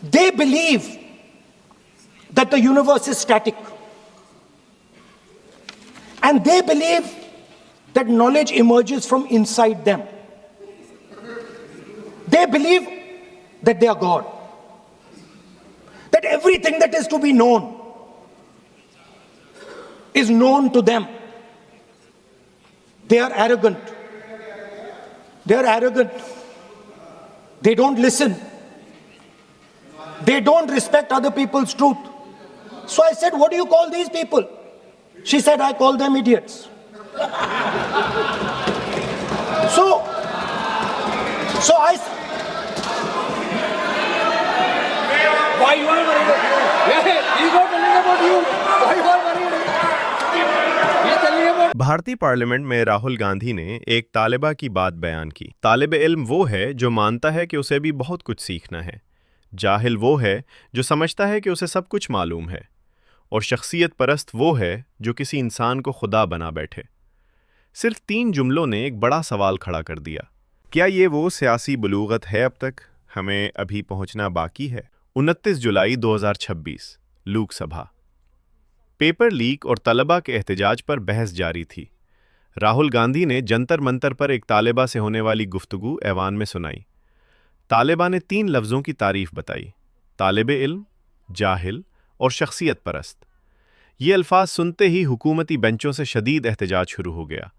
They believe that the universe is static. And they believe that knowledge emerges from inside them. They believe that they are God. That everything that is to be known is known to them. They are arrogant. They are arrogant. They don't listen. They don't respect other people's truth. So I said, what do you call these people? She said, I call them idiots. So I... Why you are worried? Yeah, he's not telling about you. Why you are worried? He's telling about... भारतीय parliament में राहुल गांधी ने एक तालिबा की बात बयान की। तालिब इल्म वो है जो मानता है कि उसे भी बहुत कुछ सीखना है। जाहिल वो है जो समझता है कि उसे सब कुछ मालूम है। और शख्सियत परस्त वो है जो किसी इंसान को खुदा बना बैठे। सिर्फ 3 जुमलों ने एक बड़ा सवाल खड़ा कर दिया। क्या ये वो सियासी बलूगत है? अब तक हमें अभी पहुंचना बाकी है। 29 जुलाई 2026 लोकसभा। पेपर लीक और तलबा के एहतजाज पर बहस जारी थी। राहुल गांधी ने जंतर मंतर पर एक तालिबा से होने वाली गुफ्तगू ऐवान में सुनाई। तालिबा ने 3 लफ्ज़ों की तारीफ बताई: तालिब इल्म, जाहिल और शख्सियत परस्त। ये अल्फाज सुनते ही हुकूमती बेंचों से शदीद एहतजाज शुरू हो गया।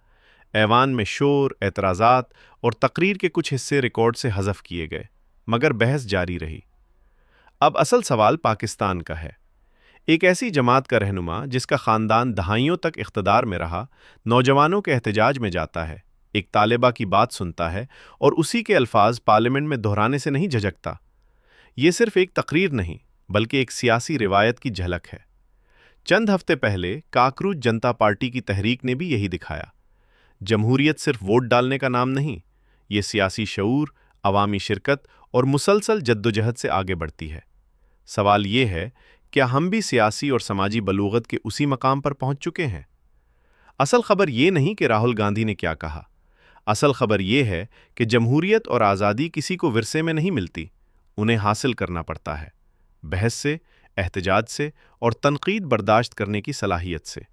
ऐवान में शोर, एतराज़ात और तकरीर के कुछ हिस्से रिकॉर्ड से हज़फ किए गए, मगर बहस जारी रही। अब असल सवाल पाकिस्तान का है। एक ऐसी जमात का रहनुमा जिसका ख़ानदान दहाइयों तक इख्तदार में रहा, नौजवानों के एहतजाज में जाता है, एक तालिबा की बात सुनता है और उसी के अल्फाज पार्लियामेंट में दोहराने से नहीं झिझकता। ये सिर्फ एक तकरीर नहीं, बल्कि एक सियासी रिवायत की झलक है। चंद हफ्ते पहले काकरूज जनता पार्टी की तहरीक ने भी यही दिखाया। जमहूरियत सिर्फ वोट डालने का नाम नहीं, ये सियासी शऊर, अवामी शिरकत और मुसलसल जद्दोजहद से आगे बढ़ती है। सवाल ये है, क्या हम भी सियासी और समाजी बलूगत के उसी मकाम पर पहुंच चुके हैं? असल खबर ये नहीं कि राहुल गांधी ने क्या कहा। असल खबर ये है कि जमहूरियत और आज़ादी किसी को विरसे में नहीं मिलती, उन्हें हासिल करना पड़ता है, बहस से, एहतजाज से और तनकीद बर्दाश्त करने की सलाहियत से।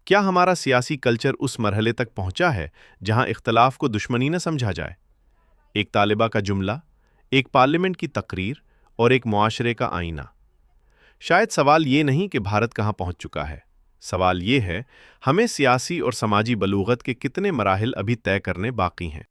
क्या हमारा सियासी कल्चर उस मरहले तक पहुंचा है जहां इख्तलाफ को दुश्मनी न समझा जाए? एक तालिबा का जुमला, एक पार्लियामेंट की तकरीर और एक मुआशरे का आईना। शायद सवाल ये नहीं कि भारत कहाँ पहुंच चुका है, सवाल ये है, हमें सियासी और समाजी बलूगत के कितने मराहिल अभी तय करने बाकी हैं।